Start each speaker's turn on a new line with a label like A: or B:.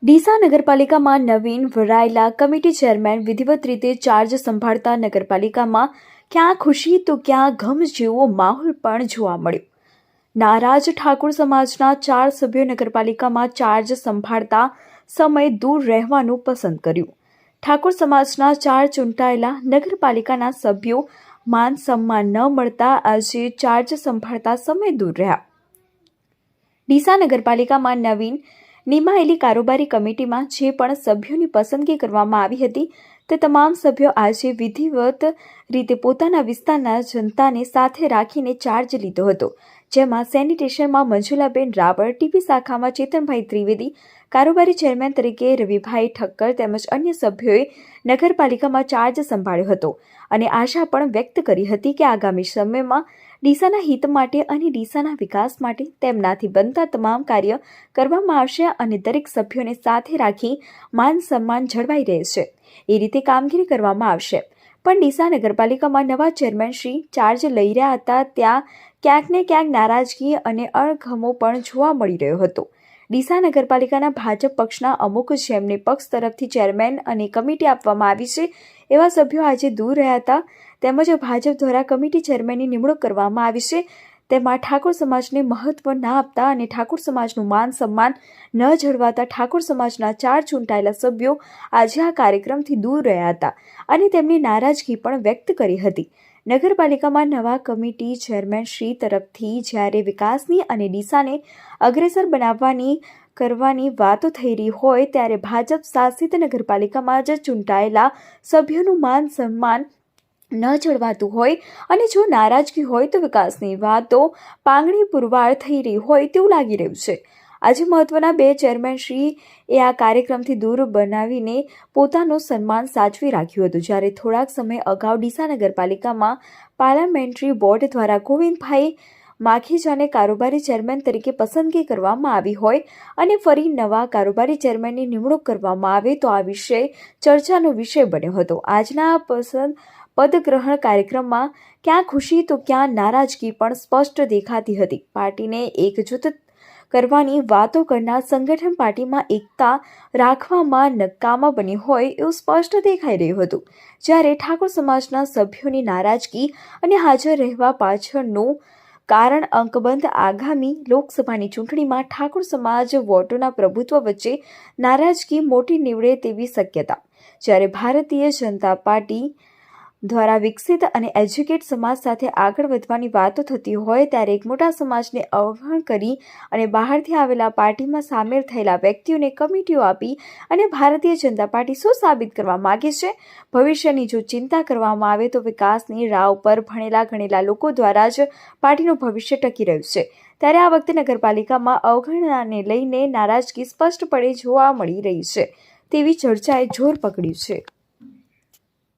A: ડીસા નગરપાલિકામાં નવીન વરાયેલા committee chairman વિધિવત રીતે ચાર્જ સંભાળતા નગરપાલિકામાં ક્યાં ખુશી તો ક્યાં ગમ જેવો માહોલ પણ જોવા મળ્યો. નારાજ ઠાકોર સમાજના 4 સભ્યો નગરપાલિકામાં ચાર્જ સંભાળતા સમય દૂર રહેવાનું પસંદ કર્યું. ઠાકોર સમાજના 4 ચૂંટાયેલા નગરપાલિકાના સભ્યો માન સન્માન ન મળતા આજે ચાર્જ સંભાળતા સમય દૂર રહ્યા. ડીસા નગરપાલિકામાં નવીન નિમાયેલી કારોબારી કમિટીમાં જે પણ સભ્યોની પસંદગી કરવામાં આવી હતી તે તમામ સભ્યો આજે વિધિવત રીતે પોતાના વિસ્તારના જનતાને સાથે રાખીને ચાર્જ લીધો હતો, જેમાં સેનિટેશનમાં મંજુલાબેન રાવળ, ટીપી શાખામાં ચેતનભાઈ ત્રિવેદી, કારોબારી ચેરમેન તરીકે રવિભાઈ ઠક્કર તેમજ અન્ય સભ્યોએ નગરપાલિકામાં ચાર્જ સંભાળ્યો હતો અને આશા પણ વ્યક્ત કરી હતી કે આગામી સમયમાં ડીસાના હિત માટે અને ડીસાના વિકાસ માટે તેમનાથી બનતા તમામ કાર્ય કરવામાં આવશે અને દરેક સભ્યોને સાથે રાખી માન સન્માન જળવાઈ રહેશે એ રીતે કામગીરી કરવામાં આવશે. પણ ડીસા નગરપાલિકામાં નવા ચેરમેન શ્રી ચાર્જ લઈ રહ્યા હતા ત્યાં ક્યાંક ને ક્યાંક નારાજગી અને અણગમો પણ જોવા મળી રહ્યો હતો. ડીસા નગરપાલિકાના ભાજપ પક્ષના અમુક જેમને પક્ષ તરફથી ચેરમેન અને કમિટી આપવામાં આવી છે એવા સભ્યો આજે દૂર રહ્યા હતા. તેમજ ભાજપ દ્વારા કમિટી ચેરમેનની નિમણૂક કરવામાં આવી છે તેમાં ઠાકોર સમાજને મહત્વ ના આપતા અને ઠાકોર સમાજનું માન સન્માન ન જળવાતા ઠાકોર સમાજના 4 ચૂંટાયેલા સભ્યો આજે આ કાર્યક્રમથી દૂર રહ્યા હતા અને તેમની નારાજગી પણ વ્યક્ત કરી હતી. નગરપાલિકામાં નવા કમિટી ચેરમેન શ્રી તરફથી જ્યારે વિકાસની અને ડીસાને અગ્રેસર બનાવવાની કરવાની વાતો થઈ રહી હોય ત્યારે ભાજપ શાસિત નગરપાલિકામાં જ ચૂંટાયેલા સભ્યોનું માન સન્માન ન જળવાતું હોય અને જો નારાજગી હોય તો વિકાસની વાતો પાંગળી પુરવાર થઈ રહી હોય તેવું લાગી રહ્યું છે. આજે મહત્વના 2 ચેરમેન શ્રી એ આ કાર્યક્રમથી દૂર બનાવીને પોતાનું સન્માન સાચવી રાખ્યું હતું. જ્યારે થોડાક સમય અગાઉ ડીસા નગરપાલિકામાં પાર્લામેન્ટરી બોર્ડ દ્વારા ગોવિંદભાઈ માખીજાને કારોબારી ચેરમેન તરીકે પસંદગી કરવામાં આવી હોય અને ફરી નવા કારોબારી ચેરમેનની નિમણૂક કરવામાં આવે તો આ વિષય ચર્ચાનો વિષય બન્યો હતો. આજના પદગ્રહણ કાર્યક્રમમાં ક્યાં ખુશી તો ક્યાં નારાજગી પણ સ્પષ્ટ દેખાતી હતી. પાર્ટીને એકજૂથ કરવાની વાતો કરનાર સંગઠન પાર્ટીમાં એકતા રાખવામાં નકામા બની હોય એવું સ્પષ્ટ દેખાઈ રહ્યું હતું. જ્યારે ઠાકોર સમાજના સભ્યોની નારાજગી અને હાજર રહેવા પાછળનું કારણ અંકબંધ આગામી લોકસભાની ચૂંટણીમાં ઠાકોર સમાજ વોટોના પ્રભુત્વ વચ્ચે નારાજગી મોટી નીવડે તેવી શક્યતા. જ્યારે ભારતીય જનતા પાર્ટી દ્વારા વિકસિત અને એજ્યુકેટ સમાજ સાથે આગળ વધવાની વાતો થતી હોય ત્યારે એક મોટા સમાજને અવહેલન કરી અને બહારથી આવેલા પાર્ટીમાં સામેલ થયેલા વ્યક્તિઓને કમિટીઓ આપી અને ભારતીય જનતા પાર્ટી શું સાબિત કરવા માગે છે? ભવિષ્યની જો ચિંતા કરવામાં આવે તો વિકાસની રાહ ઉપર ભણેલા ગણેલા લોકો દ્વારા જ પાર્ટીનું ભવિષ્ય ટકી રહ્યું છે. ત્યારે આ વખતે નગરપાલિકામાં અવગણનાને લઈને નારાજગી સ્પષ્ટપણે જોવા મળી રહી છે તેવી ચર્ચાએ જોર પકડ્યું છે.